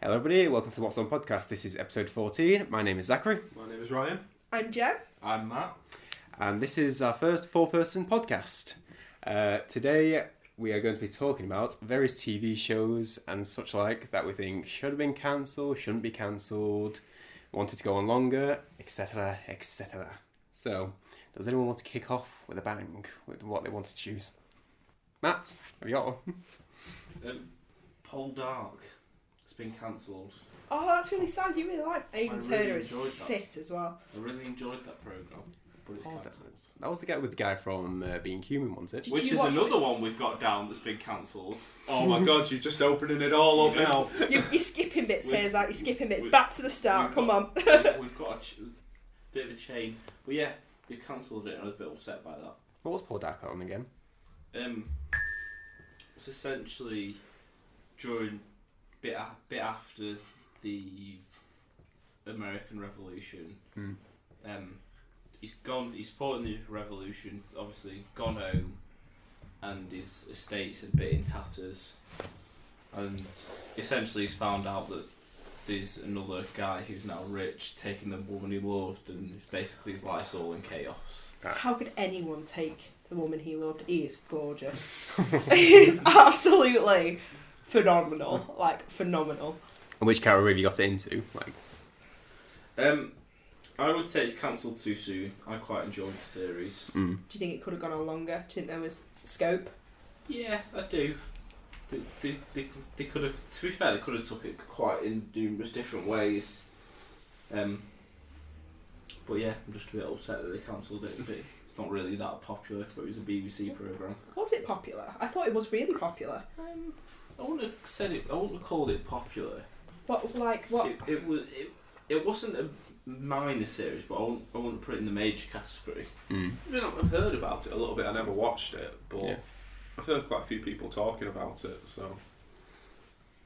Hello everybody, welcome to the What's On podcast. This is episode 14. My name is Zachary. My name is Ryan. I'm Joe. I'm Matt. And this is our first four-person podcast. Today we are going to be talking about various TV shows and such like that we think should have been cancelled, shouldn't be cancelled, wanted to go on longer, etc, etc. So, does anyone want to kick off with a bang with what they want to choose? Matt, have you got one? Paul Dark. It's been cancelled. Oh, that's really sad. You really liked Aidan Turner really is enjoyed fit as well. I really enjoyed that programme, but it's cancelled. That was the guy with the guy from Being Human, wasn't it? Which is another one we've got down that's been cancelled. Oh my god, you're just opening it all up now. You're skipping bits here, Zach. You're skipping bits. Back to the start. Come on. We've got a bit of a chain. But yeah, they've cancelled it and I was a bit upset by that. What was Paul Dark on again? It's essentially during bit after the American Revolution. He's fought in the Revolution, obviously gone home, and his estate's a bit in tatters, and essentially he's found out that there's another guy who's now rich taking the woman he loved, and it's basically his life's all in chaos. How could anyone take the woman he loved? He is gorgeous. He is absolutely phenomenal. Like, phenomenal. And which category have you got it into? I would say it's cancelled too soon. I quite enjoyed the series. Do you think it could have gone on longer? Do you think there was scope? Yeah, I do. They could have. To be fair, they could have took it quite in numerous different ways. But yeah, I'm just a bit upset that they cancelled it. But it's not really that popular. But it was a BBC programme. Was it popular? I thought it was really popular. I wouldn't have said it. I wouldn't have called it popular. What? Like what? It wasn't a minor series, but I wouldn't put it in the major category. I mean, I've heard about it a little bit. I never watched it, but yeah. I've heard quite a few people talking about it. So,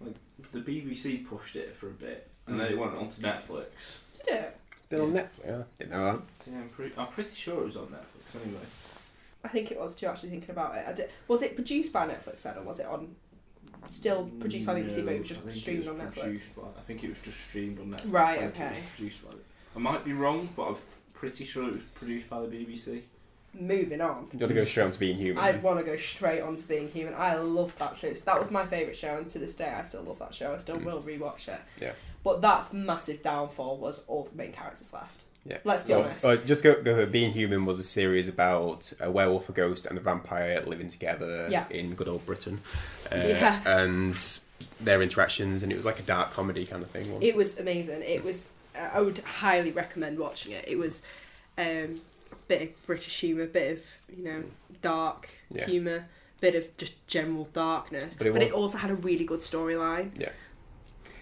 like, the BBC pushed it for a bit, and then it went onto Netflix. Did it? Been on Netflix? Yeah, didn't know that. Yeah, I'm pretty sure it was on Netflix anyway. I think it was too. Actually, thinking about it, was it produced by Netflix then, or was it on? Still produced by BBC, but it was just streamed on Netflix. I think it was just streamed on Netflix. Right. Okay. I might be wrong, but I'm pretty sure it was produced by the BBC. Moving on. You want to go straight on to Being Human? I'd want to go straight on to Being Human. I love that show. So that was my favourite show, and to this day I still love that show. I still will rewatch it. Yeah. But that's massive downfall was all the main characters left. Yeah. Let's be honest. Just go. Being Human was a series about a werewolf, a ghost, and a vampire living together in good old Britain. And their interactions, and it was like a dark comedy kind of thing. It was amazing. It was. I would highly recommend watching it. It was a bit of British humour, a bit of dark humour, bit of just general darkness. But it also had a really good storyline. Yeah,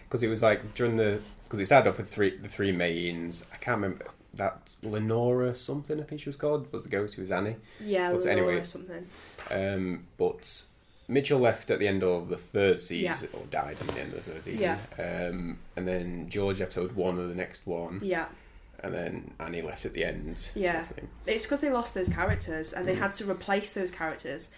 because it was like because it started off with the three mains. I can't remember that Lenora something. I think she was called. Was the ghost who was Annie? Yeah, but Lenora anyway, something. But Mitchell left at the end of the third season, or died at the end of the third season. Yeah. And then George episode 1 of the next one. Yeah. And then Annie left at the end. Yeah. It's because they lost those characters and they had to replace those characters.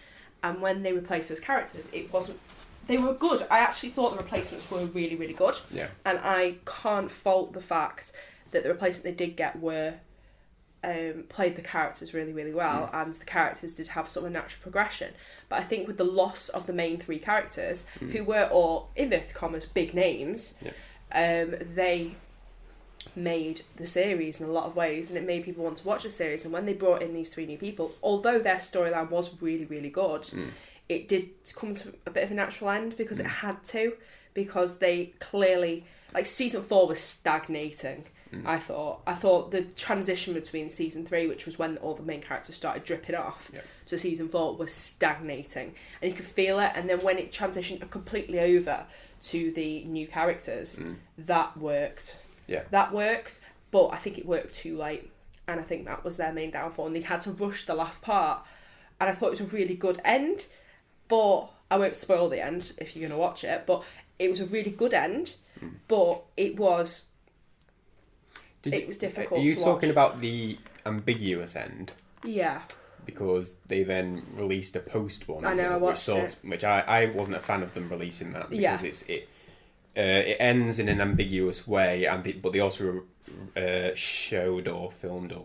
And when they replaced those characters, it wasn't. They were good. I actually thought the replacements were really, really good. Yeah. And I can't fault the fact that the replacement they did get were. Played the characters really, really well, and the characters did have sort of a natural progression. But I think with the loss of the main three characters, who were all, inverted commas, big names, they made the series in a lot of ways, and it made people want to watch the series. And when they brought in these three new people, although their storyline was really, really good, it did come to a bit of a natural end because it had to, because they clearly, like, season 4 was stagnating. I thought the transition between season 3, which was when all the main characters started dripping off, to season 4 was stagnating, and you could feel it. And then when it transitioned completely over to the new characters, that worked. Yeah, that worked, but I think it worked too late, and I think that was their main downfall. And they had to rush the last part, and I thought it was a really good end. But I won't spoil the end if you're going to watch it. But it was a really good end, but it was. It was difficult. Are you to talking watch. about the ambiguous end? Yeah. Because they then released a post one. I know, I watched it. Which I wasn't a fan of them releasing that because it ends in an ambiguous way, but they also showed or filmed or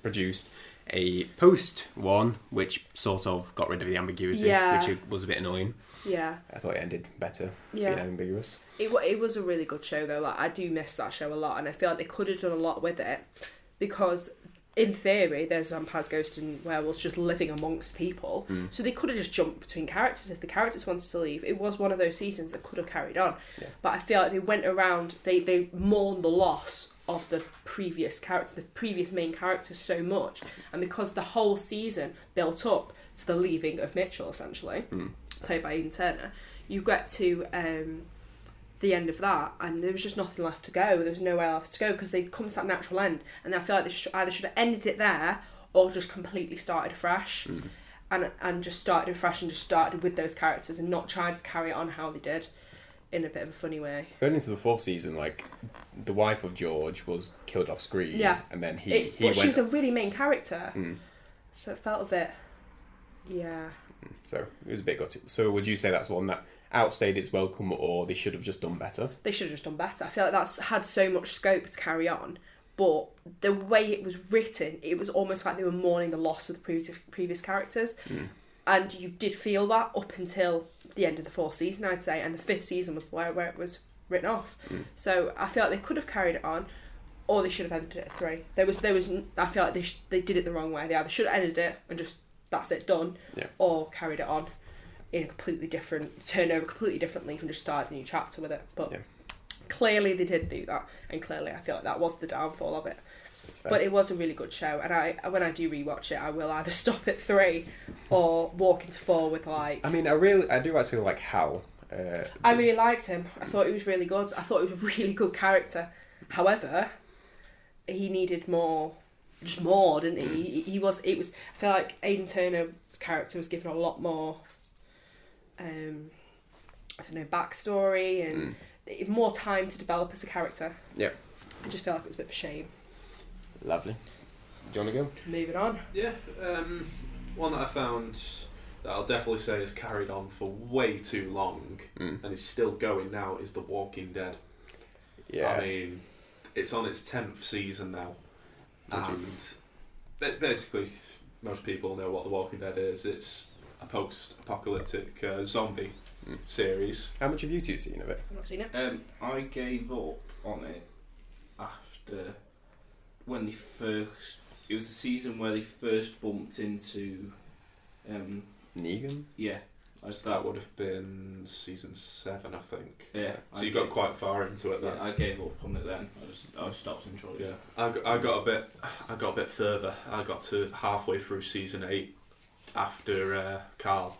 produced a post one, which sort of got rid of the ambiguity, which was a bit annoying. Yeah. I thought it ended better Yeah. being ambiguous. It was a really good show though. Like I do miss that show a lot, and I feel like they could have done a lot with it, because in theory there's vampires, ghosts, and werewolves just living amongst people. So they could have just jumped between characters if the characters wanted to leave. It was one of those seasons that could have carried on, but I feel like they went around. They mourned the loss of the previous character, the previous main characters so much, and because the whole season built up to the leaving of Mitchell essentially. Played by Aidan Turner, you get to the end of that and there was just nothing left to go. There was nowhere else to go because they'd come to that natural end, and I feel like they either should have ended it there or just completely started afresh and just started afresh and just started with those characters and not tried to carry it on how they did in a bit of a funny way. Going into the 4th season, like the wife of George was killed off screen, and then he went. She was a really main character, so it felt a bit, So it was a bit gutted. So would you say that's one that outstayed its welcome, or they should have just done better? They should have just done better. I feel like that's had so much scope to carry on, but the way it was written, it was almost like they were mourning the loss of the previous characters, and you did feel that up until the end of the 4th season, I'd say, and the 5th season was where it was written off. So I feel like they could have carried it on, or they should have ended it at 3. There was. I feel like they did it the wrong way. They either should have ended it and just that's it done, or carried it on in a completely different leaf and just started a new chapter with it. But clearly they didn't do that, and clearly I feel like that was the downfall of it. But it was a really good show, and when I do rewatch it, I will either stop at 3 or walk into 4 with like. I mean, I do actually like Hal. I really liked him. I thought he was really good. I thought he was a really good character. However, he needed more. Just more, didn't he? I feel like Aidan Turner's character was given a lot more backstory and more time to develop as a character. Yeah. I just feel like it was a bit of a shame. Lovely. Do you want to go? Moving on. Yeah, one that I found that I'll definitely say has carried on for way too long and is still going now is The Walking Dead. Yeah. I mean, it's on its 10th season now. And basically, most people know what The Walking Dead is. It's a post-apocalyptic zombie series. How much have you two seen of it? I've not seen it. I gave up on it after when they first. It was the season where they first bumped into. Negan? Yeah. That would have been season 7, I think. Yeah. So you got quite far into it then. Yeah, I gave up on it then. I stopped enjoying it. I got a bit further. I got to halfway through season 8 after Carl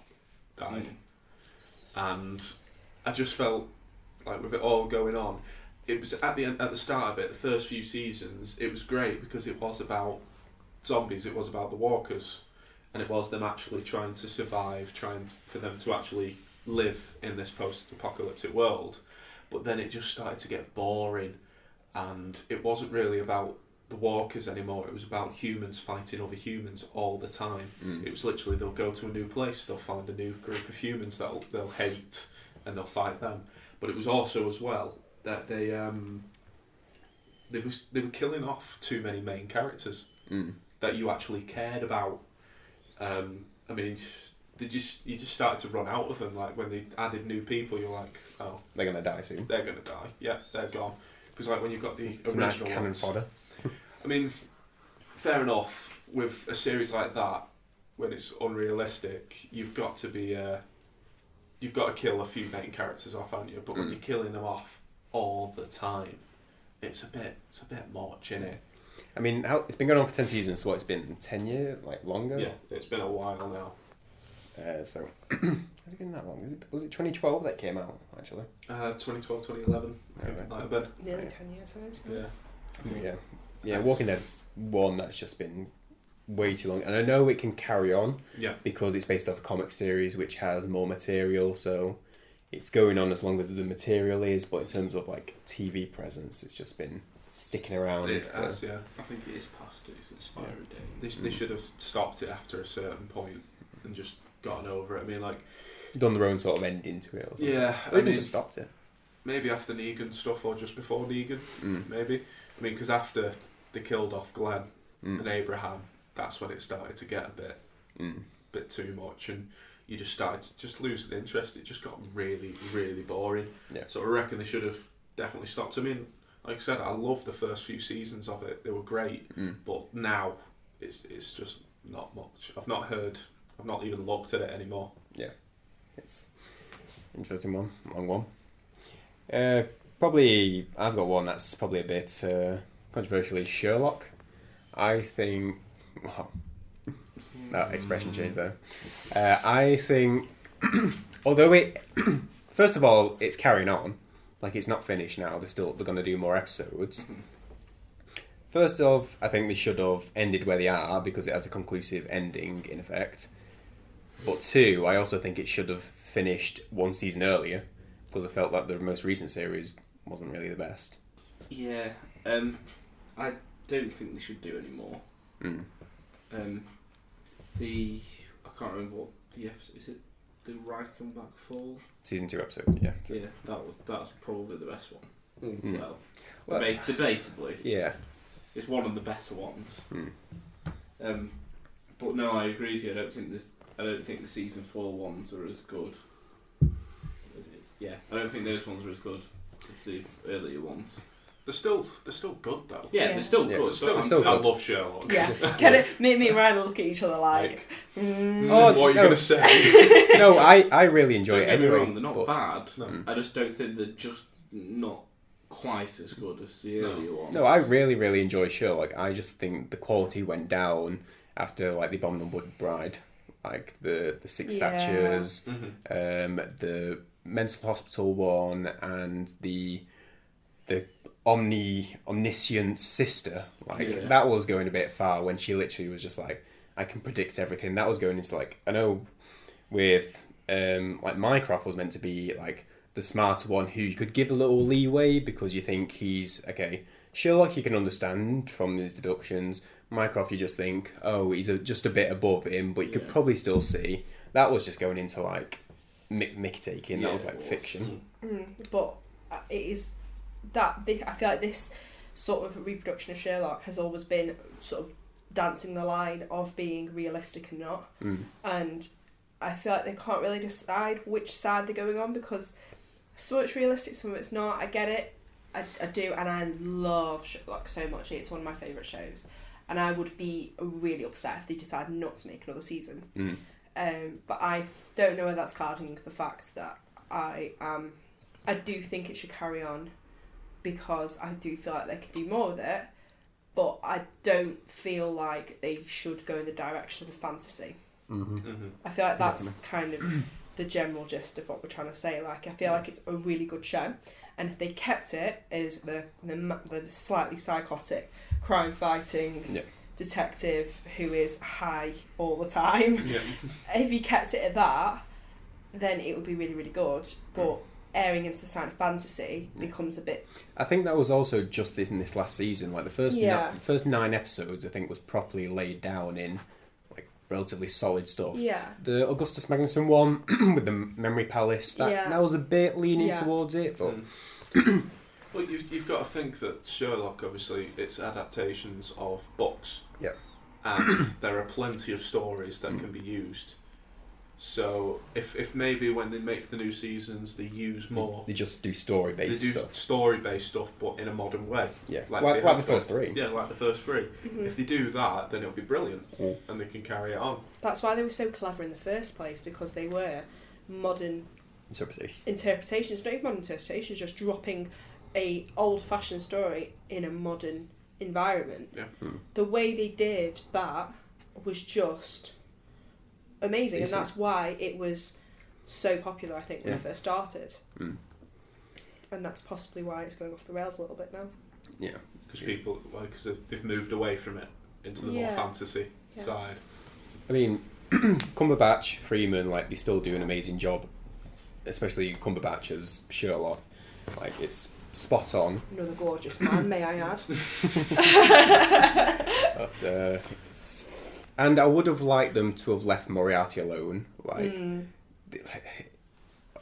died, and I just felt like with it all going on, it was at the start of it. The first few seasons, it was great because it was about zombies. It was about the walkers. And it was them actually trying to survive, trying for them to actually live in this post-apocalyptic world. But then it just started to get boring, and it wasn't really about the walkers anymore. It was about humans fighting other humans all the time. It was literally they'll go to a new place, they'll find a new group of humans that they'll hate, and they'll fight them. But it was also as well that they were killing off too many main characters that you actually cared about. I mean, you just started to run out of them. Like when they added new people, you're like, oh, they're gonna die soon. They're gonna die. Yeah, they're gone. Because like when you've got the Some original nice cannon ones, fodder. I mean, fair enough. With a series like that, when it's unrealistic, you've got to kill a few main characters off, haven't you? But when you're killing them off all the time, it's a bit much, isn't it? I mean, it's been going on for 10 seasons, so it's been 10 years, like longer? Yeah, it's been a while now. So, has it been that long? Was it 2012 that came out, actually? 2012, 2011. Right. Might have been. Nearly 10 years, I think. Yeah. Yeah, Walking Dead's one that's just been way too long. And I know it can carry on because it's based off a comic series which has more material, so it's going on as long as the material is, but in terms of like TV presence, it's just been sticking around. It has, yeah. I think it is past its expiry date. They should have stopped it after a certain point and just gotten over it. I mean, like... Done their own sort of ending to it or something. Yeah. Or even just stopped it. maybe after Negan stuff or just before Negan, maybe. I mean, because after they killed off Glenn and Abraham, that's when it started to get a bit too much, and you just started to just losing interest. It just got really, really boring. Yeah. So I reckon they should have definitely stopped. I mean, like I said, I loved the first few seasons of it. They were great, but now it's just not much. I've not even looked at it anymore. Yeah, it's interesting one, long one. Probably I've got one that's probably a bit controversially Sherlock. I think, well, that expression change there. I think, although it, first of all, it's carrying on, like it's not finished now. They're going to do more episodes. First off, I think they should have ended where they are because it has a conclusive ending in effect. But two, I also think it should have finished one season earlier because I felt like the most recent series wasn't really the best. Yeah, I don't think they should do any more. I can't remember what the episode is. It the Right Back Fall? Season 2 episode, yeah. Yeah, that's probably the best one. Well, Well, debatably, yeah. it's one of the better ones. But no, I agree with you. I don't think the season 4 ones are as good. Yeah, I don't think those ones are as good as the earlier ones. They're still good though. Yeah, they're still Yeah, good. they're still I good. love Sherlock. Yeah, me and Ryan look at each other like. Oh, what are you no. going to say? No, I really enjoy Don't it get me anyway. wrong, they're not but- bad. No. I just don't think they're just not quite as good as the earlier ones. No, I really, really enjoy Sherlock. I just think the quality went down after like the Abominable Bride, like the Six Yeah. Thatchers, the mental hospital one, and the omniscient sister. Like that was going a bit far when she literally was just like, I can predict everything. That was going into like, I know with like Mycroft was meant to be like the smarter one who you could give a little leeway because you think he's okay. Sherlock you can understand from his deductions. Mycroft you just think, oh, he's just a bit above him, but you could probably still see. That was just going into like Mickey taking. That was like fiction. But it is that I feel like this sort of reproduction of Sherlock has always been sort of dancing the line of being realistic and not. And I feel like they can't really decide which side they're going on because some of it's realistic, some of it's not. I get it. I do, and I love Sherlock so much. It's one of my favourite shows. And I would be really upset if they decide not to make another season. But I don't know whether that's clouding the fact that I do think it should carry on because I do feel like they could do more with it, but I don't feel like they should go in the direction of the fantasy. I feel like that's kind of the general gist of what we're trying to say. Like, I feel like it's a really good show, and if they kept it as the slightly psychotic crime fighting detective who is high all the time, if you kept it at that, then it would be really, really good. But airing into the side of fantasy becomes a bit. I think that was also just in this last season. Like the first 9 episodes, I think was properly laid down in like relatively solid stuff. Yeah. The Augustus Magnuson one with the Memory Palace, that was a bit leaning towards it, but. Well, you've got to think that Sherlock, obviously, it's adaptations of books. Yeah. And there are plenty of stories that can be used. So if maybe when they make the new seasons, they use more. They just do story-based They do stuff. story-based stuff, but in a modern way. Yeah, Like the first 3. Yeah, like the first 3. If they do that, then it'll be brilliant, and they can carry it on. That's why they were so clever in the first place, because they were modern interpretations, not even modern interpretations, just dropping a old-fashioned story in a modern environment. Yeah. The way they did that was just amazing, and that's why it was so popular, I think, when it first started. And that's possibly why it's going off the rails a little bit now. Yeah. Because they've moved away from it into the more fantasy side. I mean, Cumberbatch, Freeman, like, they still do an amazing job, especially Cumberbatch as Sherlock. Like, it's spot on. Another gorgeous man, may I add. But, and I would have liked them to have left Moriarty alone. Like,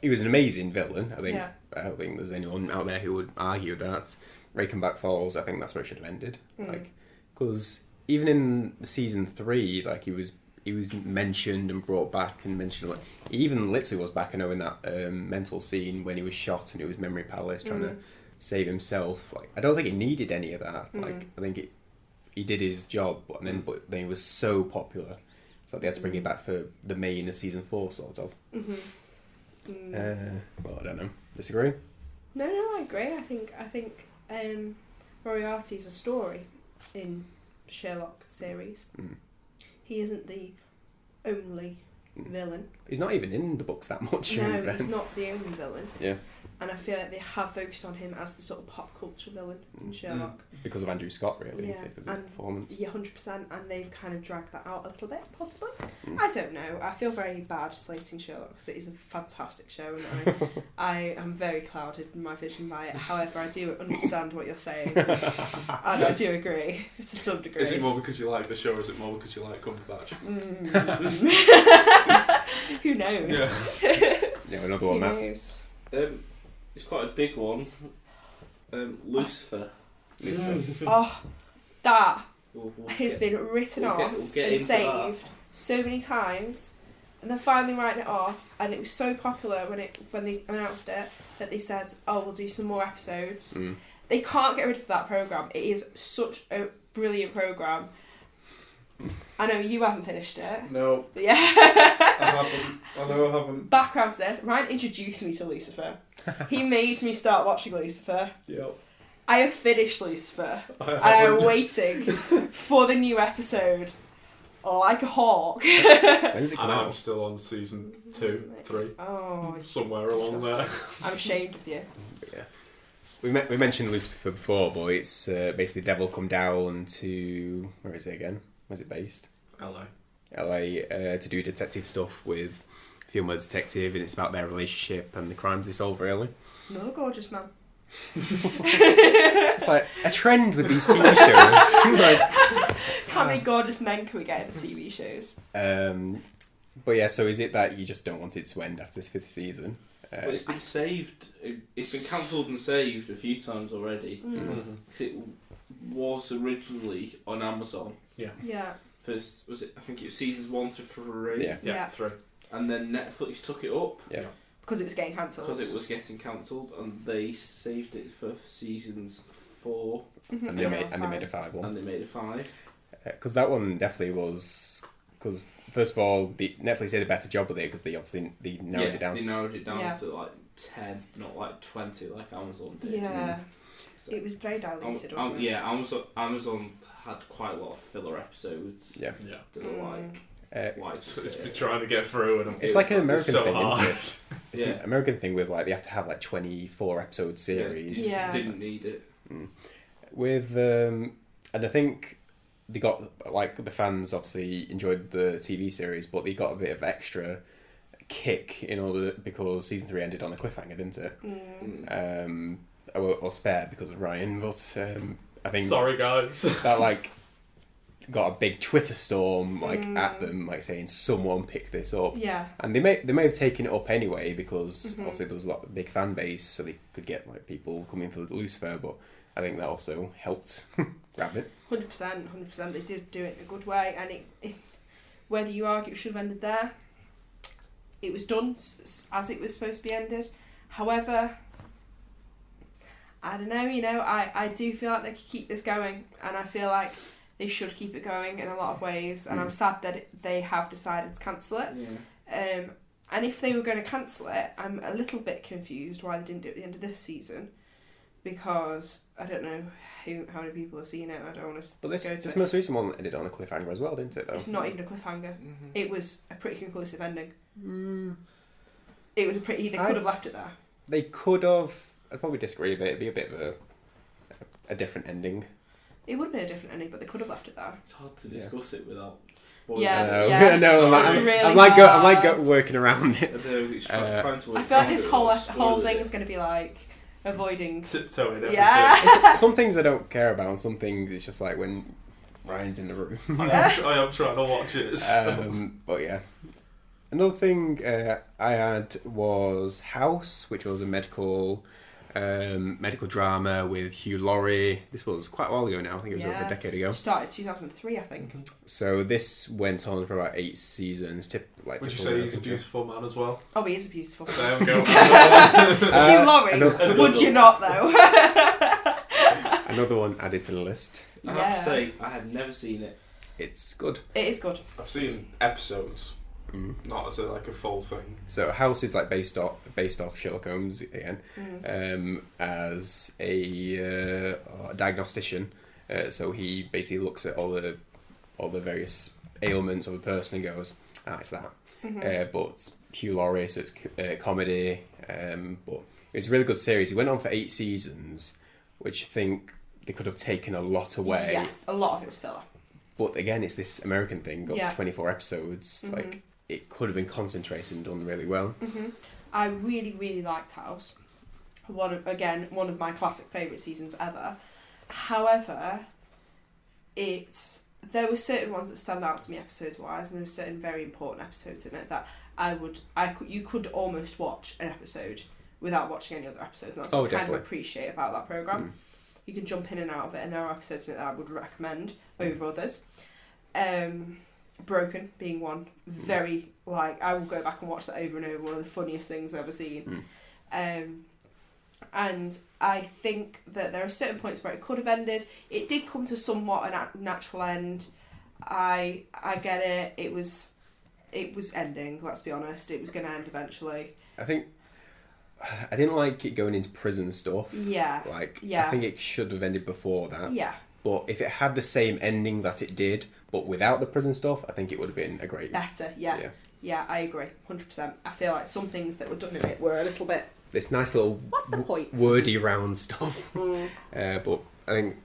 he was an amazing villain. I think I don't think there's anyone out there who would argue that. Reichenbach Falls, I think that's where it should have ended. Like, because even in season 3, like he was mentioned and brought back and mentioned, like he even literally was back, I know, in that mental scene when he was shot and it was Memory Palace trying to save himself. Like, I don't think he needed any of that. Like, I think he did his job, but then he was so popular, so they had to bring it back for the main of season 4, sort of. Well, I don't know. Disagree? No, I agree. I think Moriarty's a story in Sherlock series. He isn't the only villain. He's not even in the books that much. No, he's not the only villain. Yeah. And I feel like they have focused on him as the sort of pop culture villain in Sherlock. Because of Andrew Scott, really, Yeah, isn't it? Because of his performance. Yeah, 100%. And they've kind of dragged that out a little bit, possibly. I don't know. I feel very bad slating Sherlock because it is a fantastic show, and I am very clouded in my vision by it. However, I do understand what you're saying, and I do agree to some degree. Is it more because you like the show, or is it more because you like Cumberbatch? Who knows? Yeah, another one, Matt. Knows? It's quite a big one. Lucifer. Oh, that We'll has been written off we'll get and into saved so many times, and then finally writing it off. And it was so popular when they announced it that they said, "Oh, we'll do some more episodes." They can't get rid of that program. It is such a brilliant program. I know you haven't finished it. No. But yeah. I haven't. I know I haven't. Background to this, Ryan introduced me to Lucifer. He made me start watching Lucifer. Yep. I have finished Lucifer. And I'm waiting for the new episode. Like a hawk. When's it come I'm out? still on season 2, 3. Oh, Somewhere along there. I'm ashamed of you. But yeah. We mentioned Lucifer before, but it's basically Devil come down to... Where is it again? Where's it based? LA. LA, to do detective stuff with a female detective, and it's about their relationship and the crimes they solve, really. Another gorgeous man. It's like a trend with these TV shows. Like, How many gorgeous men can we get in the TV shows? but yeah, so is it that you just don't want it to end after this 5th season? But it's been saved. It's been cancelled and saved a few times already. It was originally on Amazon. Yeah. First, was it? I think it was seasons 1 to 3. Yeah. 3. And then Netflix took it up. Yeah. Because it was getting cancelled. Because it was getting cancelled, and they saved it for seasons 4. And they made a 5 one. And they made a 5. Because that one definitely was... Because first of all, Netflix did a better job with it because they narrowed it down. They narrowed it down to like 10, not like 20 like Amazon did. Yeah. So, it was very diluted, wasn't it? Yeah, Amazon had quite a lot of filler episodes. Yeah. That are like... It's been trying to get through, and it's like an American so thing, hard. isn't it? It's an American thing with like they have to have like 24 episode series. Yeah. Didn't need it. With and I think they got like the fans obviously enjoyed the TV series, but they got a bit of extra kick in order because season 3 ended on a cliffhanger, didn't it? Or spare because of Ryan, but I think sorry guys, that like got a big Twitter storm like at them, like saying someone picked this up. Yeah. And they may have taken it up anyway because obviously there was a lot of big fan base, so they could get like people coming for Lucifer. But I think that also helped grab it. 100%. They did do it in a good way, and it whether you argue it should have ended there, it was done as it was supposed to be ended. However, I don't know. I do feel like they could keep this going, and I feel like they should keep it going in a lot of ways, and I'm sad that they have decided to cancel it. Yeah. And if they were going to cancel it, I'm a little bit confused why they didn't do it at the end of this season, because I don't know how many people have seen it. And I don't want to But go to this it. most recent one ended on a cliffhanger as well, didn't it? Though It's not even a cliffhanger. It was a pretty conclusive ending. Mm. It was they could have left it there. They could have. I'd probably disagree, but it'd be a bit of a different ending. It would have been a different ending, but they could have left it there. It's hard to discuss it without... Yeah. I know. It's really I'm like hard. working around it. I know, it's trying to work I feel like around this it whole without whole spoiling thing it. is going to be like avoiding. Tiptoeing everything. Yeah. Some things I don't care about, and some things it's just like when Ryan's in the room. I am trying to watch it. But yeah. Another thing I had was House, which was a medical drama with Hugh Laurie. This was quite a while ago now. I think it was over a decade ago. Started 2003, I think. So this went on for about 8 seasons. Would you say he's a beautiful man as well? Oh, he is a beautiful man. There we go. Hugh Laurie, would you not though? Another one added to the list. I have to say, I have never seen it. It's good. It is good. I've seen episodes, not as a full thing. So House is like based off Sherlock Holmes again, as a diagnostician. So he basically looks at all the various ailments of a person and goes, it's that. But Hugh Laurie, so it's comedy. But it's a really good series. It went on for 8 seasons, which I think they could have taken a lot away. Yeah, a lot of it was filler. But again, it's this American thing, got 24 episodes. Mm-hmm. Like, it could have been concentrated and done really well. I really, really liked House. One of my classic favourite seasons ever. However, there were certain ones that stand out to me episode wise, and there were certain very important episodes in it that you could almost watch an episode without watching any other episodes, and that's what I kind of appreciate about that programme. You can jump in and out of it, and there are episodes in it that I would recommend over others. Broken being one. Very, I will go back and watch that over and over. One of the funniest things I've ever seen. And I think that there are certain points where it could have ended. It did come to somewhat a natural end. I get it. It was ending, let's be honest. It was going to end eventually. I think I didn't like it going into prison stuff. Yeah. I think it should have ended before that. Yeah. But if it had the same ending that it did, but without the prison stuff, I think it would have been a great... Better, yeah. Yeah, I agree, 100%. I feel like some things that were done in it were a little bit... This nice little... What's the point? Wordy round stuff. But I think,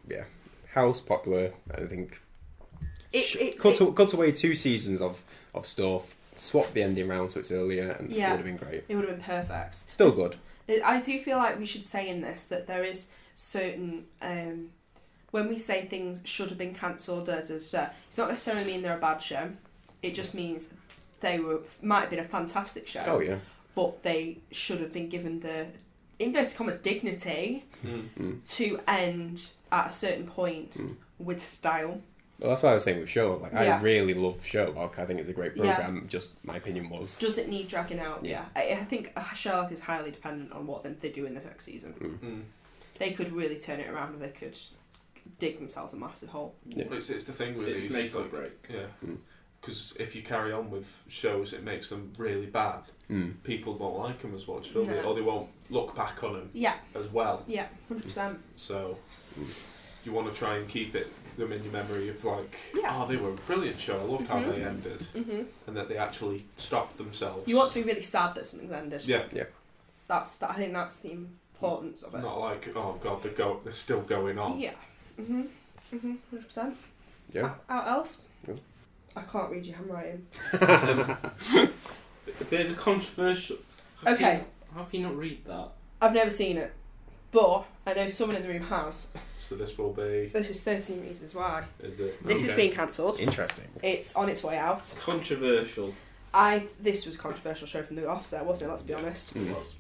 House, popular, I think... Cut away 2 seasons of stuff, swap the ending round so it's earlier, and it would have been great. It would have been perfect. Still good. I do feel like we should say in this that there is certain... when we say things should have been cancelled, it's not necessarily mean they're a bad show. It just means they might have been a fantastic show. Oh, yeah. But they should have been given the, inverted commas, dignity to end at a certain point with style. Well, that's what I was saying with Sherlock. I really love Sherlock. I think it's a great programme. Just my opinion was... Does it need dragging out? Yeah. I think Sherlock is highly dependent on what they do in the next season. They could really turn it around, or they could dig themselves a massive hole. Yeah. It's the thing with these. Make or break. Yeah. Because if you carry on with shows, it makes them really bad. People won't like them as much, will they? Or they won't look back on them as well. Yeah, 100%. So you want to try and keep them in your memory of they were a brilliant show. I loved how they ended, and that they actually stopped themselves. You want to be really sad that something's ended. Yeah. I think that's the importance of it. Not like, oh god, they're still going on. Yeah. 100%. Yeah. Out else? Yeah. I can't read your handwriting. A bit of a controversial. How can you not read that? I've never seen it, but I know someone in the room has. So this will be... This is 13 Reasons Why. Is it? This is being cancelled. Interesting. It's on its way out. Controversial. This was a controversial show from the offset, wasn't it? Let's be honest. It was.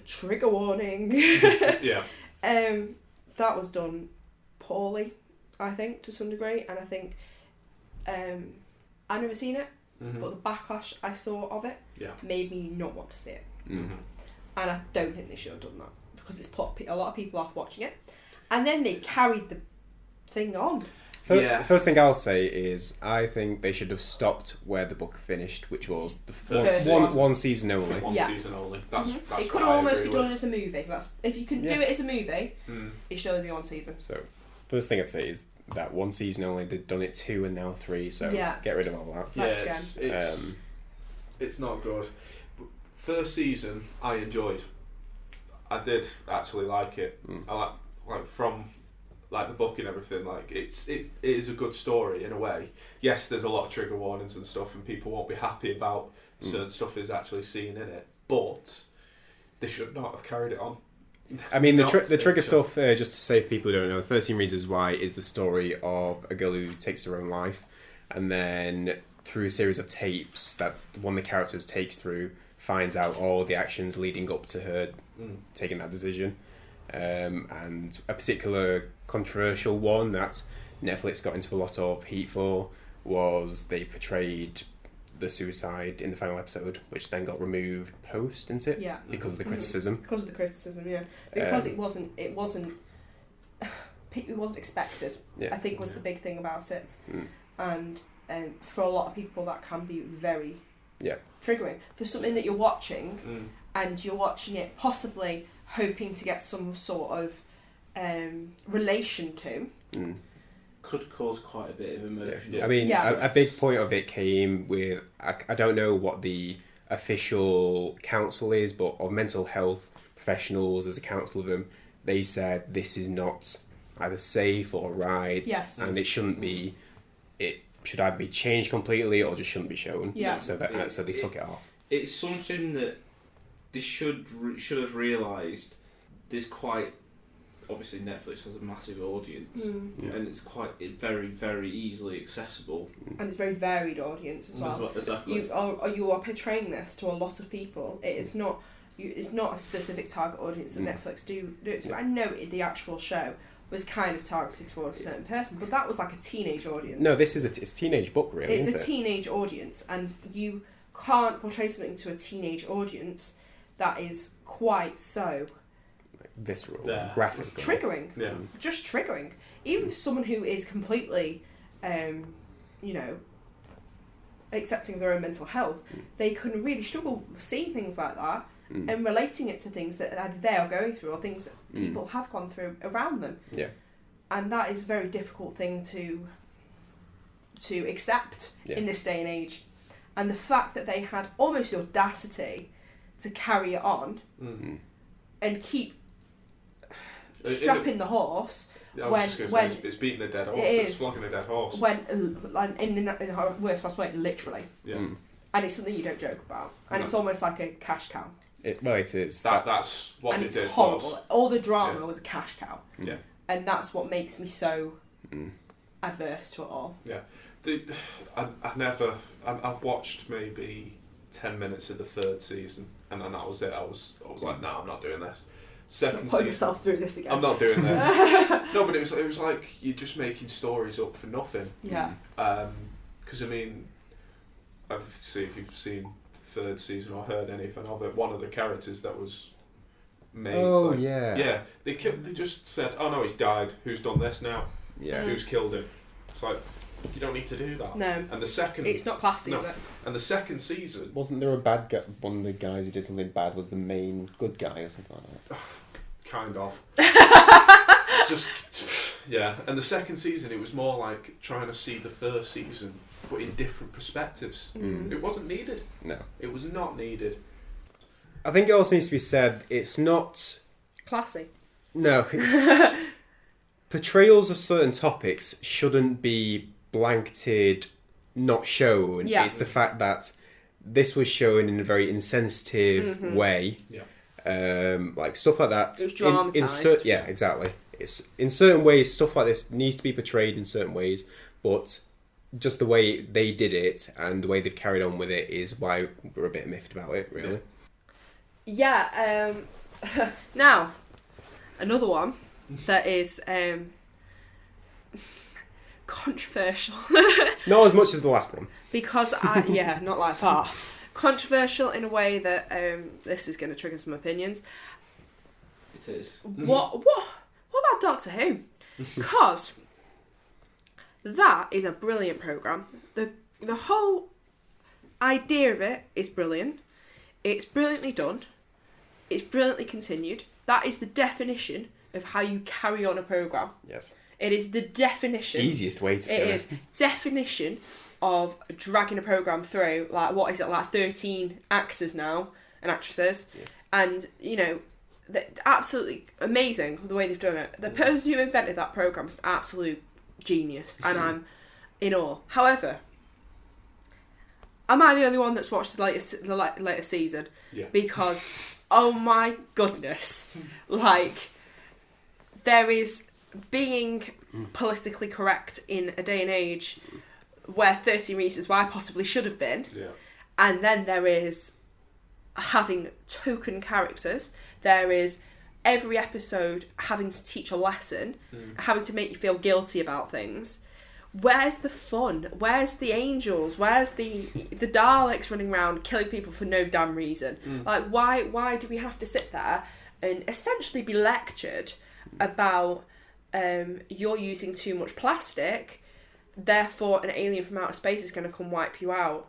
Trigger warning. Yeah. That was done poorly, I think, to some degree, and I think I've never seen it, but the backlash I saw of it made me not want to see it. And I don't think they should have done that, because it's put a lot of people off watching it, and then they carried the thing on. The first thing I'll say is I think they should have stopped where the book finished, which was the one season only. One season only. That's it could almost be done as a movie. If you can do it as a movie, it should only be 1 season. So, first thing I'd say is that 1 season only. They've done it 2 and now 3. So get rid of all that. Yeah, it's not good. First season I enjoyed. I did actually like it. I like from the book and everything. It is a good story in a way. Yes, there's a lot of trigger warnings and stuff, and people won't be happy about certain stuff is actually seen in it. But they should not have carried it on. I mean, the trigger stuff, just to save people who don't know, 13 Reasons Why is the story of a girl who takes her own life, and then through a series of tapes that one of the characters takes through, finds out all the actions leading up to her taking that decision. And a particular controversial one that Netflix got into a lot of heat for was they portrayed the suicide in the final episode, which then got removed post, didn't it? Yeah. Because of the criticism. Because of the criticism, yeah. Because it wasn't expected. Yeah. I think was the big thing about it, and for a lot of people that can be very triggering for something that you're watching, and you're watching it possibly hoping to get some sort of relation to. Could cause quite a bit of emotion. I mean, a big point of it came with, I don't know what the official council is, but of mental health professionals, there's a council of them, they said this is not either safe or right, and it shouldn't be, it should either be changed completely or just shouldn't be shown. Yeah. So they took it off. It's something that they should have realised. There's quite, obviously Netflix has a massive audience, and it's very, very easily accessible, and it's a very varied audience as well. Exactly. You are portraying this to a lot of people. It is not. It's not a specific target audience that Netflix do it to. I know the actual show was kind of targeted toward a certain person, but that was like a teenage audience. No, this is it's a teenage book, really. It's a teenage audience, and you can't portray something to a teenage audience that is quite so visceral, graphic, triggering. Yeah. Just triggering. Even for someone who is completely, accepting of their own mental health, they can really struggle seeing things like that and relating it to things that either they are going through or things that people have gone through around them. Yeah. And that is a very difficult thing to accept in this day and age. And the fact that they had almost the audacity to carry it on and keep strapping the horse. It's beating a dead horse. It's flogging a dead horse. When in the worst possible way, literally. Yeah. And it's something you don't joke about. And it's almost like a cash cow. It is. That's what and it it's did. horrible. All the drama was a cash cow. Yeah. And that's what makes me so adverse to it all. Yeah. I've watched maybe 10 minutes of the third season, and then that was it. I was like, no, I'm not doing this. Second Put season, yourself through this again. I'm not doing this. No, but it was like you're just making stories up for nothing. Yeah. Because I mean, obviously, if you've seen the third season or heard anything of it, one of the characters that was made. Oh, They just said, oh no, he's died. Who's done this now? Yeah. Who's killed him? It's like, you don't need to do that. No. And the second... It's not classy, is it? And the second season... Wasn't there a bad guy? One of the guys who did something bad was the main good guy or something like that? Kind of. Just... Yeah. And the second season, it was more like trying to see the first season, but in different perspectives. It wasn't needed. No. It was not needed. I think it also needs to be said, it's not... Classy. No, it's... portrayals of certain topics shouldn't be blanketed, not shown. Yeah. It's the fact that this was shown in a very insensitive way. Yeah. Like stuff like that. It was dramatised. Yeah, exactly. It's in certain ways, stuff like this needs to be portrayed in certain ways, but just the way they did it and the way they've carried on with it is why we're a bit miffed about it, really. Yeah. Now, another one that is controversial. Not as much as the last one. Because not like that. Controversial in a way that this is going to trigger some opinions. It is. What about Doctor Who? Because that is a brilliant programme. The whole idea of it is brilliant. It's brilliantly done. It's brilliantly continued. That is the definition of how you carry on a programme. Yes. It is the definition. Easiest way to It is definition of dragging a programme through, like, what is it, like 13 actors now and actresses. Yeah. And, absolutely amazing the way they've done it. The person who invented that programme is an absolute genius, and I'm in awe. However, am I the only one that's watched the latest season? Yeah. Because, oh my goodness, like, there is being politically correct in a day and age where 13 Reasons Why possibly should have been. Yeah. And then there is having token characters. There is every episode having to teach a lesson, having to make you feel guilty about things. Where's the fun? Where's the angels? Where's the Daleks running around killing people for no damn reason? Like, why do we have to sit there and essentially be lectured about you're using too much plastic, therefore an alien from outer space is going to come wipe you out?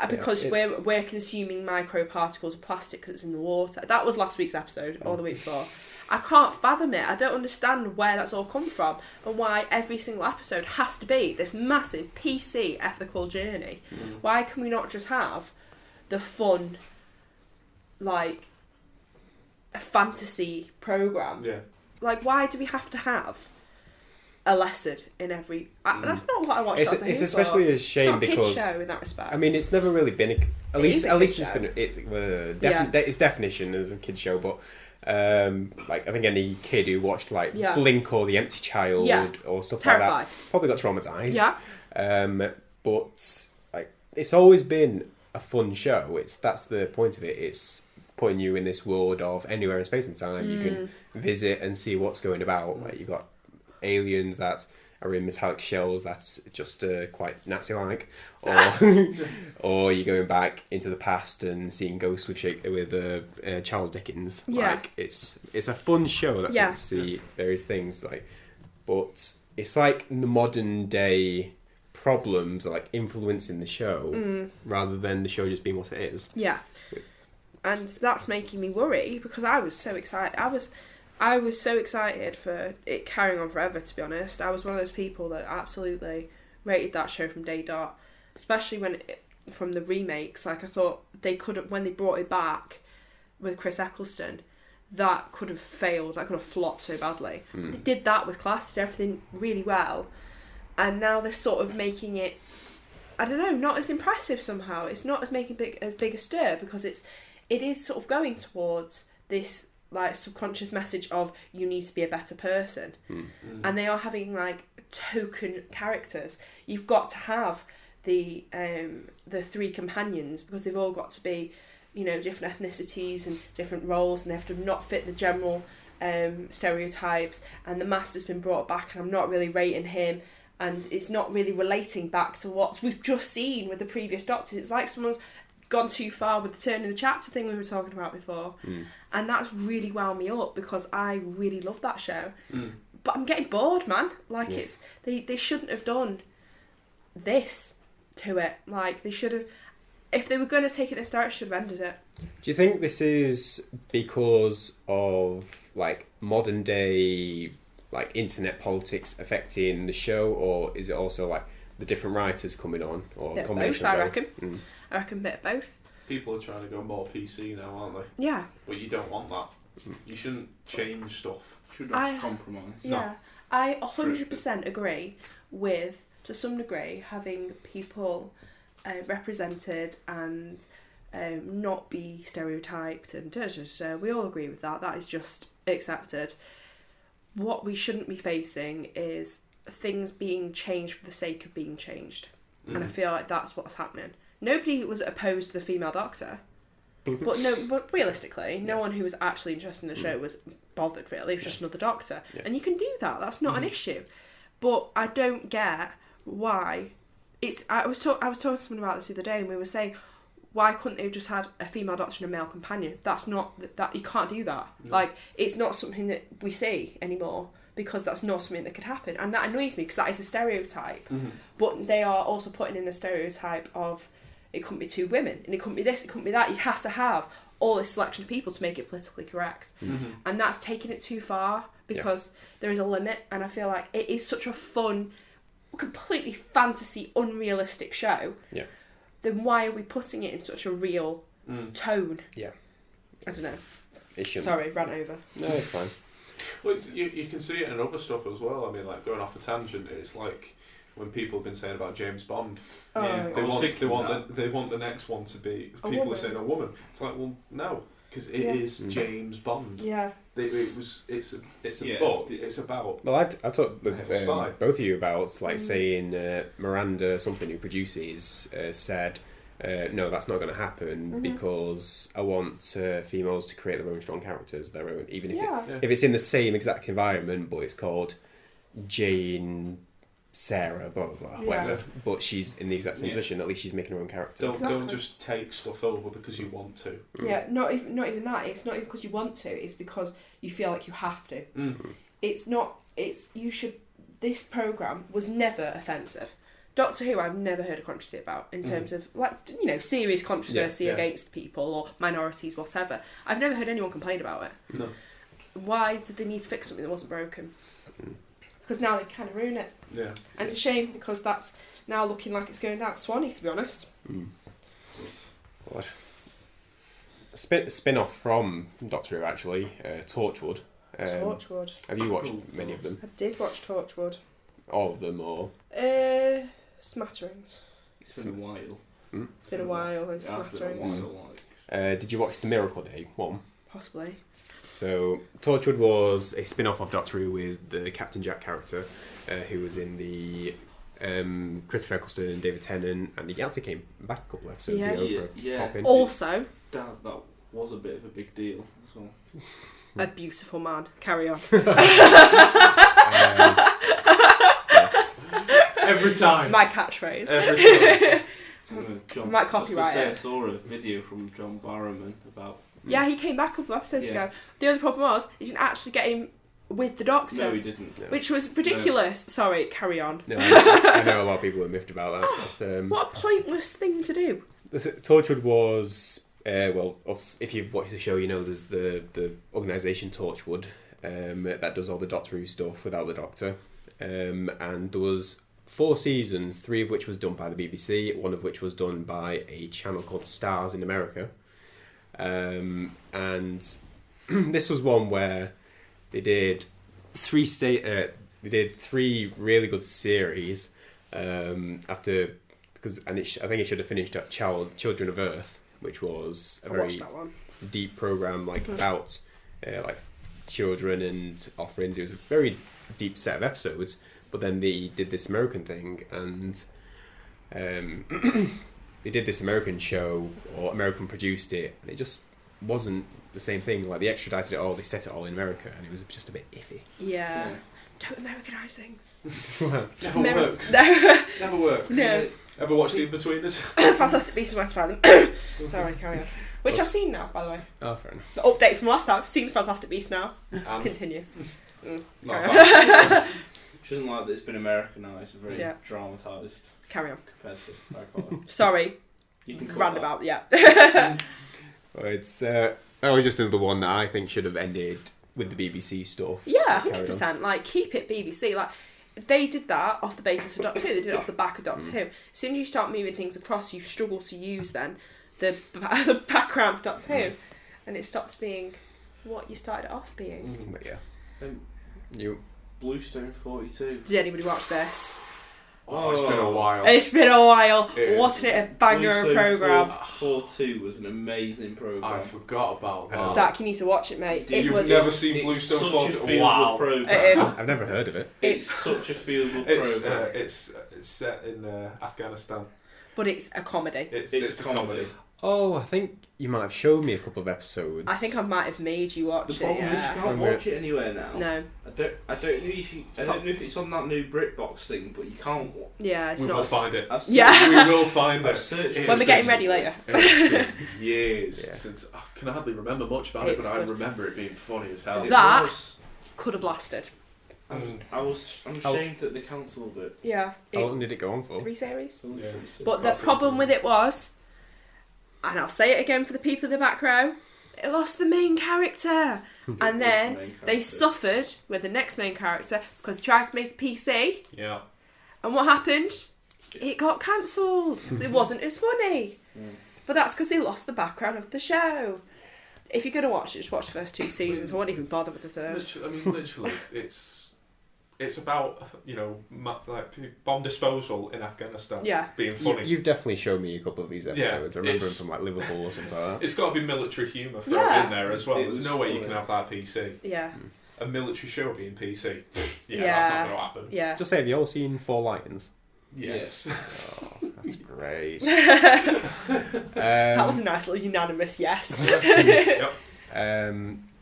Because we're consuming microparticles of plastic that's in the water. That was last week's episode, or the week before. I can't fathom it. I don't understand where that's all come from and why every single episode has to be this massive PC ethical journey. Why can we not just have the fun, like, a fantasy programme? Yeah. Like, why do we have to have a lesson in every... that's not what I watched. It's especially a shame because... It's not a kids' show in that respect. I mean, it's never really been... At least it's show. been... Its definition as a kids' show, but... like I think any kid who watched like Blink or The Empty Child or stuff Terrified. like that probably got traumatized. Yeah. But like it's always been a fun show. That's the point of it. It's putting you in this world of anywhere in space and time. You can visit and see what's going about. Like you've got aliens that are in metallic shells that's just quite Nazi-like, or you're going back into the past and seeing ghosts with Charles Dickens. Yeah. Like it's a fun show. That's what you see various things like, but it's like the modern day problems are like influencing the show rather than the show just being what it is. Yeah, and that's making me worry because I was so excited. I was so excited for it carrying on forever, to be honest. I was one of those people that absolutely rated that show from day dot, especially from the remakes. Like, I thought they could have, when they brought it back with Chris Eccleston, that could have failed, that could have flopped so badly. They did that with Class, did everything really well, and now they're sort of making it, I don't know, not as impressive somehow. It's not as making as big a stir because it is sort of going towards this like subconscious message of you need to be a better person, and they are having like token characters. You've got to have the three companions because they've all got to be, different ethnicities and different roles, and they have to not fit the general stereotypes. And the Master's been brought back, and I'm not really rating him, and it's not really relating back to what we've just seen with the previous Doctors. It's like someone's gone too far with the turn in the chapter thing we were talking about before, and that's really wound me up because I really love that show, but I'm getting bored, man. Like it's they shouldn't have done this to it. Like they should have, if they were going to take it this direction, should have ended it. Do you think this is because of like modern day like internet politics affecting the show, or is it also like the different writers coming on, or a combination of both? I reckon a bit of both. People are trying to go more PC now, aren't they? Yeah. But you don't want that. You shouldn't change stuff. Shouldn't have to compromise. Yeah. No. I 100% agree with, to some degree, having people represented and not be stereotyped and we all agree with that. That is just accepted. What we shouldn't be facing is things being changed for the sake of being changed. And I feel like that's what's happening. Nobody was opposed to the female Doctor, but realistically, no one who was actually interested in the show was bothered. Really, it was just another Doctor, and you can do that. That's not an issue. But I don't get why it's. I was talking to someone about this the other day, and we were saying, why couldn't they have just had a female Doctor and a male companion? That's not that you can't do that. No. Like it's not something that we see anymore. Because that's not something that could happen. And that annoys me because that is a stereotype. But they are also putting in a stereotype of it couldn't be two women, and it couldn't be this, it couldn't be that. You have to have all this selection of people to make it politically correct. And that's taking it too far because there is a limit, and I feel like it is such a fun, completely fantasy, unrealistic show. Yeah. Then why are we putting it in such a real tone? Yeah. I don't know. It shouldn't. Sorry, ran over. No, it's fine. Well, you can see it in other stuff as well. I mean, like going off a tangent, it's like when people have been saying about James Bond. Oh, They want the next one to be. People are saying a woman. It's like, well, no, because it is James Bond. Yeah. It's a book. It's about. Well, I've talked with Spy. both of you about saying Miranda, something who produces, said, no, that's not going to happen because I want females to create their own strong characters, their own, even if it's in the same exact environment, but it's called Jane, Sarah, blah blah blah, whatever. But she's in the exact same position. At least she's making her own character. Don't just take stuff over because you want to. Yeah, not even that. It's not even because you want to. It's because you feel like you have to. It's not. It's you should. This program was never offensive. Doctor Who, I've never heard a controversy about in terms of serious controversy against people or minorities, whatever. I've never heard anyone complain about it. No. Why did they need to fix something that wasn't broken? Because now they kind of ruin it. Yeah. And it's a shame because that's now looking like it's going down Swanee, to be honest. What? Spin off from Doctor Who, actually, Torchwood. Torchwood. Have you watched many of them? I did watch Torchwood. All of them, or? Smatterings. It's been a while. It's been a while, and smatterings. Did you watch the Miracle Day one? Possibly. So Torchwood was a spin-off of Doctor Who with the Captain Jack character, who was in the Christopher Eccleston and David Tennant, and he actually came back a couple of episodes ago for a pop in. Also, that was a bit of a big deal as well. a beautiful man. Carry on. Yes. Every time. My catchphrase. Every time. Might copyright it. I saw a video from John Barrowman about. Yeah, he came back a couple of episodes ago. The other problem was he didn't actually get him with the Doctor. No, he didn't. No. Which was ridiculous. No. Sorry, carry on. No, I know a lot of people are miffed about that. But, what a pointless thing to do. Torchwood was, if you've watched the show, you know there's the organisation Torchwood that does all the Doctor Who stuff without the Doctor. And there was 4 seasons, 3 of which was done by the BBC, 1 of which was done by a channel called Stars in America. And this was one where they did 3 really good series after, I think it should have finished at Children of Earth, which was a very deep program about children and offerings. It was a very deep set of episodes, but then they did this American thing, and they did this American show, or American produced it, and it just wasn't the same thing. Like, they extradited it all, they set it all in America, and it was just a bit iffy. Yeah. Don't Americanise things. Never works. Never works. No. Ever watched The In-Betweeners? Fantastic Beasts and Where to Find Them. Sorry, carry on. Which I've seen now, by the way. Oh, fair enough. The update from last time. Seen the Fantastic Beasts now. Continue. She doesn't like that it's been Americanised and very dramatised. Carry on. Compared to Harry Sorry. You can roundabout, yeah. Well, it's that was just another one that I think should have ended with the BBC stuff. Yeah, 100%. Like, keep it BBC. Like, they did that off the basis of Doctor Who. They did it off the back of Doctor Who. As soon as you start moving things across, you struggle to use then the background of Doctor Who, and it stops being what you started it off being. But yeah, Bluestone 42. Did anybody watch this? Oh, it's been a while. It's been a while. It Wasn't it a banger of a programme? 42 was an amazing programme. I forgot about that. Zach, you need to watch it, mate. You've never seen Bluestone 42? Wow. Program. It is. I've never heard of it. It's such a feel-good programme. It's set in Afghanistan. But it's a comedy. It's a comedy. Oh, I think you might have shown me a couple of episodes. I think I might have made you watch the it. problem is you can't watch it anywhere now. No. I don't know if it's on that new BritBox thing, but you can't. Yeah, it's we not. will find it. Yeah. We will find it. I've searched When we're getting ready later. It's been years since I can hardly remember much about it, but I remember it being funny as hell. That could have lasted. I'm ashamed that they cancelled it. Yeah. How long did it go on for? 3 series. Yeah. But the problem with it was, and I'll say it again for the people in the back row, it lost the main character. And then they suffered with the next main character because they tried to make it PC. Yeah. And what happened? It got cancelled. It wasn't as funny. But that's because they lost the background of the show. If you're going to watch it, just watch the first 2 seasons. I won't even bother with the third. Literally, it's it's about like bomb disposal in Afghanistan. Yeah. Being funny. You've definitely shown me a couple of these episodes. I remember them it's- from like Liverpool or something like that. It's got to be military humour thrown Yeah. in there as well. It There's was no way you funny. can have that PC. Yeah. A military show being PC. Yeah. That's not going to happen. Yeah. Just say, have you all seen Four Lions? Yes. Oh, that's great. That was a nice little unanimous yes. Yep.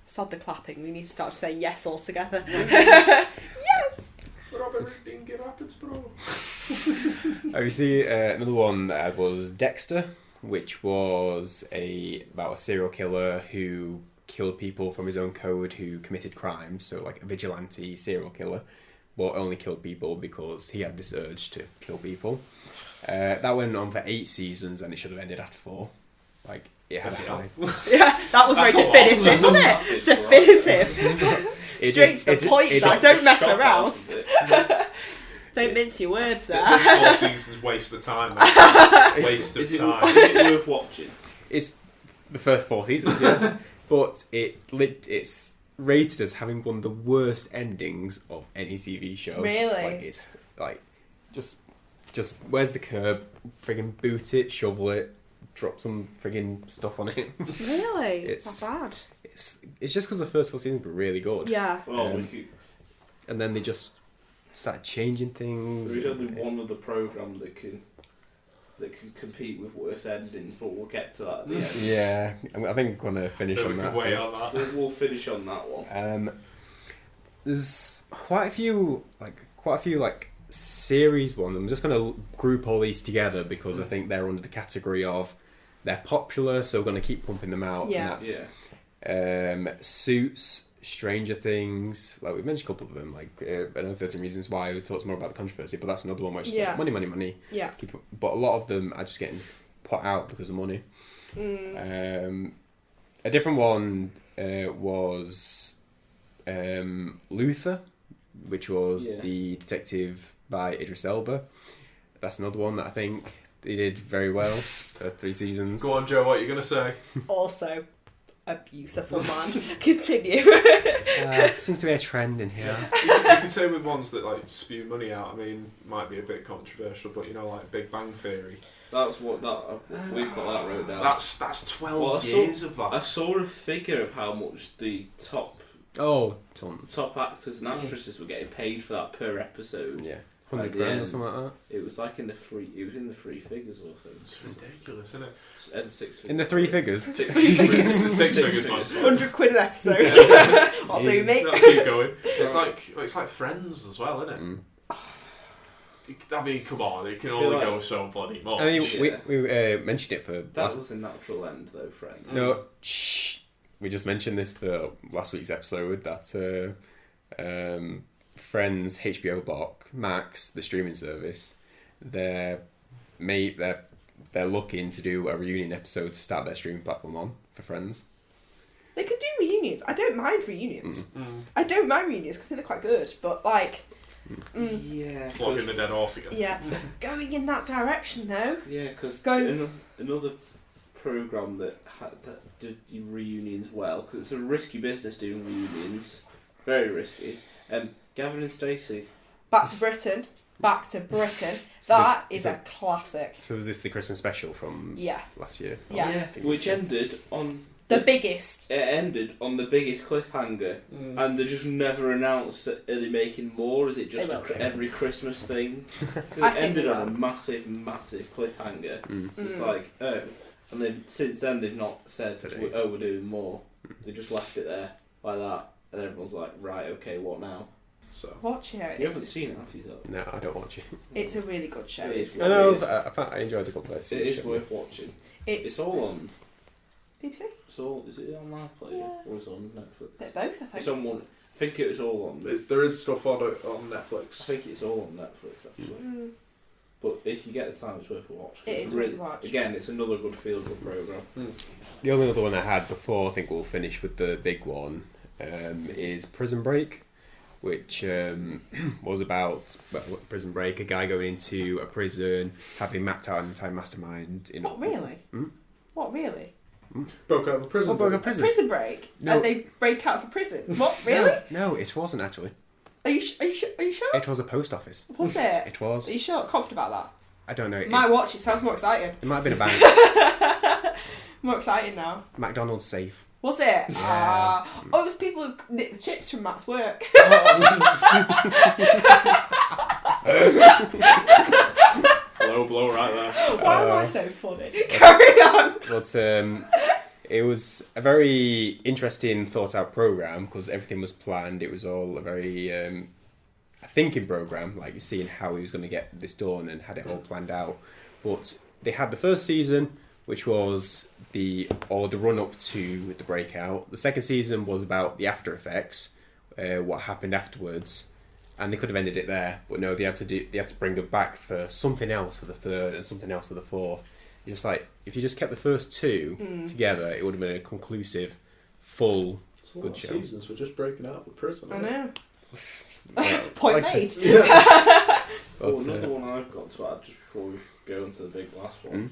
Sod the clapping. We need to start saying yes all together. Robert Dingy Rapids, bro. Have you seen another one that was Dexter, which was about a serial killer who killed people from his own code who committed crimes, so like a vigilante serial killer, but only killed people because he had this urge to kill people. That went on for 8 seasons and it should have ended after 4. Like, it had a high... Yeah, that was very That's a lot. definitive, wasn't it? Definitive. Straight to the point, Zach. Don't mess around. Don't mince your words there. This 4 seasons waste of time. Mate. Waste of time. Is it worth watching? It's the first 4 seasons, yeah. But it's rated as having one of the worst endings of any TV show. Really? Like, it's like, just where's the curb? Friggin' boot it, shovel it, drop some friggin' stuff on it. Really? It's- Not bad. It's just because the first 4 seasons were really good. Yeah. Well, And then they just started changing things. there's only one other programme that can compete with worse endings, but we'll get to that at the end. Yeah, I think I'm gonna finish So on we that. can wait on that. We'll finish on that one. There's quite a few series ones. I'm just gonna group all these together because I think they're under the category of they're popular, so we're gonna keep pumping them out. Yeah. And that's Suits, Stranger Things. Like we've mentioned a couple of them. Like I know 13 Reasons Why. We talked more about the controversy, but that's another one where it's just Yeah. like money, money, money. Yeah. But a lot of them are just getting put out because of money. A different one was Luther, which was the detective by Idris Elba. That's another one that I think they did very well. First 3 seasons. Go on, Joe. What are you going to say? Also, a beautiful man. Continue. Seems to be a trend in here. You can say with ones that like spew money out. I mean, might be a bit controversial, but like Big Bang Theory. That's what we've got that wrote down. That's 12 years of that. I saw a figure of how much the top Tons. actors and actresses were getting paid for that per episode. Yeah. At 100 the grand or end. something like that. It was like in the free. It was in the free figures or things. It's ridiculous, isn't it? 6 figures. In the 3 figures. Six Six figures, man. 100 quid an episode. I'll do, mate. That'll keep going. It's like Friends as well, isn't it? Mm. I mean, come on, it can I feel only like- go so bloody much. I mean, Yeah. we mentioned it for... That was a natural end, though, friend. No, shh. We just mentioned this for last week's episode that Friends HBO Max, the streaming service, they're looking to do a reunion episode to start their streaming platform on for Friends. They could do reunions. I don't mind reunions. Mm. I don't mind reunions 'cause I think they're quite good. But like, Yeah. Flogging the dead horse again. yeah, going in that direction though. Yeah, because Go- another program that did reunions well, because it's a risky business doing reunions, very risky. Gavin and Stacey. Back to Britain. So That this- is a classic. So was this the Christmas special from Yeah, last year? Yeah. Which ended on the biggest. it ended on the biggest cliffhanger, and they just never announced that are they making more. Is it just They will do. every Christmas thing? 'Cause it I think ended they on a will. massive cliffhanger. Mm. So it's like, oh, and then since then they've not said, Today. oh, we're doing more. They just left it there like that, and everyone's like, right, okay, what now? So Watch it. you haven't seen it, have you? Though? No, I don't watch it. It's a really good show. It is. I know, I enjoyed the couple of It is worth watching. It's all on. BBC. Is it on live play or is it on Netflix? They're both, I think. It's on one. I think it was all on. There is stuff on I Netflix. think it's all on Netflix actually. But if you get the time, it's worth a watch. It is worth a watch. Again, it's another good feel-good program. The only other one I had before, I think we'll finish with the big one, is Prison Break, which was about Prison Break, a guy going into a prison, having mapped out an entire mastermind. What, really? Hmm? What, really? Broke out of a prison. What, broke out of A prison? prison break? No. And they break out of a prison? What, really? No, it wasn't actually. Are you sure? It was a post office. Was it? It was. Are you sure? Confident about that? I don't know. Might watch it. Sounds more exciting. It might have been a bank. More exciting now. McDonald's safe. Was it? Yeah. Oh, it was people who nicked the chips from Matt's work. Low blow right there. Why am I so funny? Carry on. But it was a very interesting, thought-out program because everything was planned. It was all a very thinking program, like seeing how he was going to get this done and had it all planned out. But they had the first season, which was the run-up to the breakout. The second season was about the after effects, what happened afterwards. And they could have ended it there, but no, they had to bring it back for something else for the third and something else for the fourth. It's just like, if you just kept the first two together, it would have been a conclusive, full, good show. Seasons were just breaking out of prison. I know. Well, Point like I made. said, Yeah. Well, another one I've got to add just before we go into the big last one.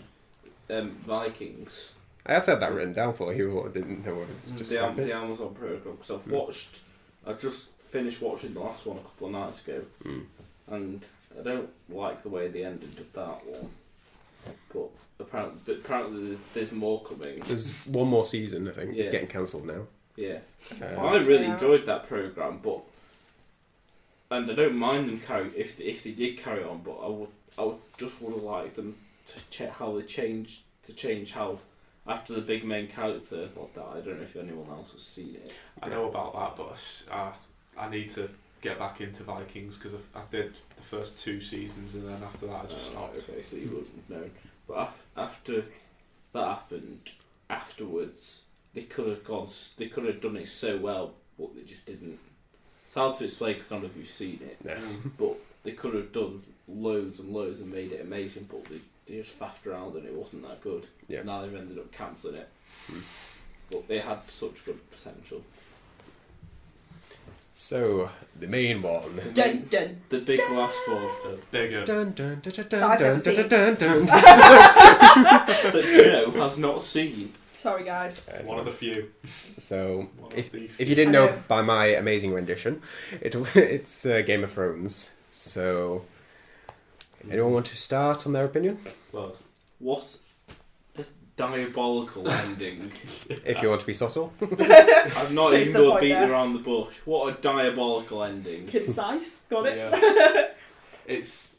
Vikings. I had that written down for you, I didn't know what it's just The Amazon program, because I just finished watching the last one a couple of nights ago, and I don't like the way they ended of that one. But apparently there's more coming. There's one more season, I think. It's Yeah. getting cancelled now. Yeah, I really enjoyed that program, and I don't mind them if they did carry on, but I would have liked them to check how they change how after the big main character died. I don't know if anyone else has seen it. I know about that, but I need to get back into Vikings because I did the first 2 seasons and then after that I just stopped. Okay, so you wouldn't have known. But after that happened, afterwards they could have done it so well, but they just didn't. It's hard to explain because none of you've seen it. Yeah. But they could have done loads and loads and made it amazing, but they just faffed around and it wasn't that good. Yeah. Now they've ended up cancelling it. But they had such good potential. So, the main one. Dun dun. The big last one. The bigger. Dun, dun, dun, dun, dun, I've never dun, seen. dun, dun, dun. That Joe has not seen. Sorry, guys. One of the few. So, One of if the you didn't know I know. by my amazing rendition, it's Game of Thrones. So, anyone want to start on their opinion? Well, What a diabolical ending. If you want to be subtle. I've not Chase even the got point beating there. around the bush. What a diabolical ending. Concise. Got it. yeah. It's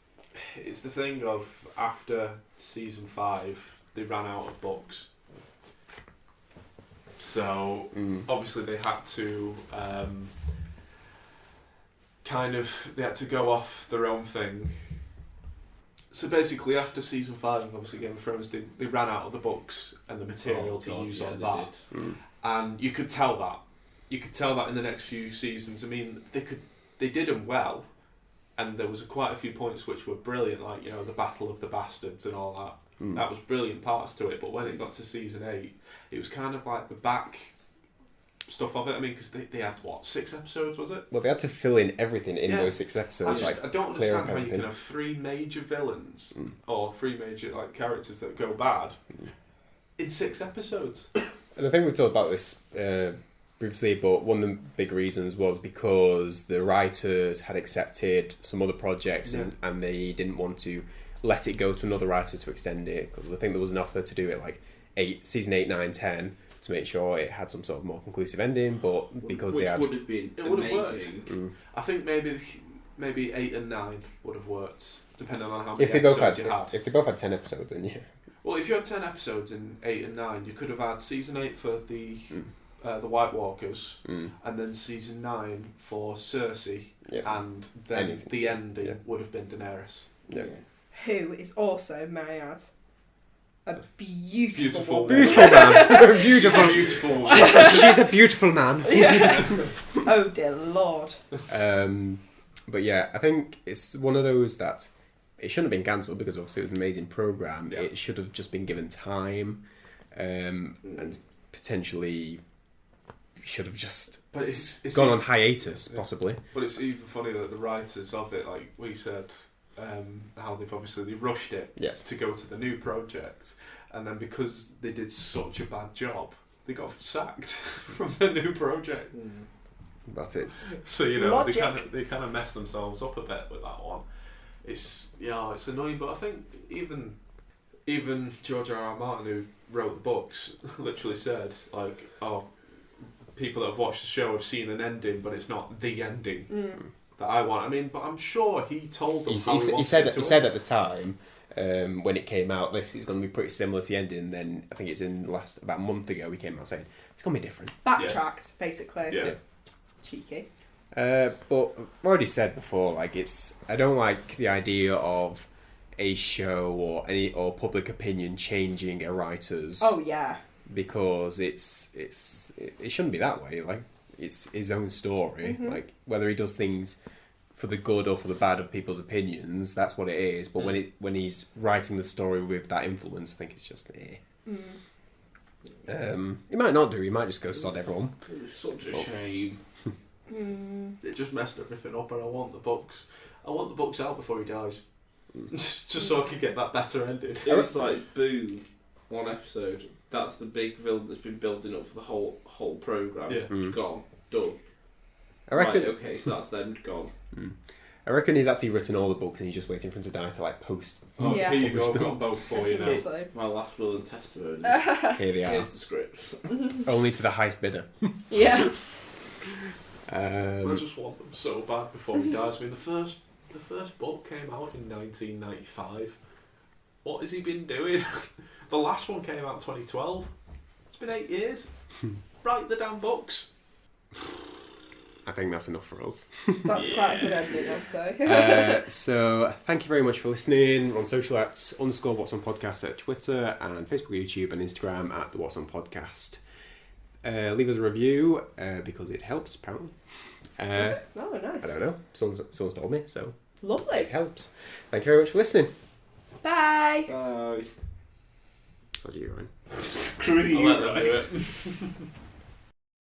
the thing of after season 5 they ran out of books. So obviously they had to they had to go off their own thing. So basically after season 5 of obviously Game of Thrones they ran out of the books and the material to use on that. And you could tell that. You could tell that in the next few seasons. I mean, they did them well, and there was quite a few points which were brilliant, like the Battle of the Bastards and all that. That was brilliant parts to it. But when it got to season 8, it was kind of like the back stuff of it. I mean, because they had 6 episodes, was it? Well, they had to fill in everything in Yeah. those 6 episodes. I don't clear understand up how you everything. can have 3 major villains or 3 major characters that go bad in 6 episodes. And I think we've talked about this previously, but one of the big reasons was because the writers had accepted some other projects and they didn't want to let it go to another writer to extend it, because I think there was an offer to do it like season 8, 9, 10 to make sure it had some sort of more conclusive ending, but because Which they had... would have been It would have worked. amazing. I think maybe 8 and 9 would have worked, depending on how many If they both episodes had, you had. if they both had 10 episodes, then yeah. Well, if you had 10 episodes in 8 and 9, you could have had season 8 for the White Walkers, and then season 9 for Cersei, and then Anything. the ending would have been Daenerys. Yeah. Who is also, may I add, a beautiful Beautiful woman. Beautiful man. Beautiful. Beautiful. She's a beautiful man. Oh dear Lord. But yeah, I think it's one of those that it shouldn't have been cancelled because obviously it was an amazing programme. Yeah. It should have just been given time, and potentially should have just But it's gone even, on hiatus, possibly. But it's even funny that the writers of it, like we said, how they rushed it Yes. to go to the new project, and then because they did such a bad job, they got sacked from the new project. but it's So they Logic. kind of mess themselves up a bit with that one. It's annoying, but I think even George R.R. Martin, who wrote the books, literally said like, "Oh, people that have watched the show have seen an ending, but it's not the ending that I want." I mean, but I'm sure he told them how he said at the time. When it came out, this is going to be pretty similar to the ending. Then I think it's in about a month ago he came out saying it's going to be different. Backtracked, basically. Yeah. Cheeky. But I've already said before, like I don't like the idea of a show or public opinion changing a writer's. Oh yeah. Because it shouldn't be that way. Like it's his own story. Like whether he does things for the good or for the bad of people's opinions, that's what it is. But when he's writing the story with that influence, I think it's just he might not do. He might just go sod everyone. It was such a shame. It just messed everything up, and I want the books. I want the books out before he dies, just so I can get that better ending. It was like boom, one episode. That's the big villain that's been building up for the whole program. Yeah. Gone, done. I reckon. Right, okay, so that's them gone. I reckon he's actually written all the books and he's just waiting for him to die to like post. Oh, Yeah. here you go. I've got both for you now. Definitely. My last will and testimony. Here they are. Here's the scripts. Only to the highest bidder. Yeah. I just want them so bad before he dies. I mean, the first book came out in 1995. What has he been doing? The last one came out in 2012. It's been 8 years. Write the damn books. I think that's enough for us. That's quite a good ending, I'd say. So thank you very much for listening. We're on social at _What's On Podcast at Twitter and Facebook, YouTube and Instagram at the What's On Podcast. Leave us a review because it helps apparently. Is it? Oh, nice. I don't know. Someone's told me, so Lovely. it helps. Thank you very much for listening. Bye. Bye. So do you, Ryan. Screw I'll you, let them right? do it.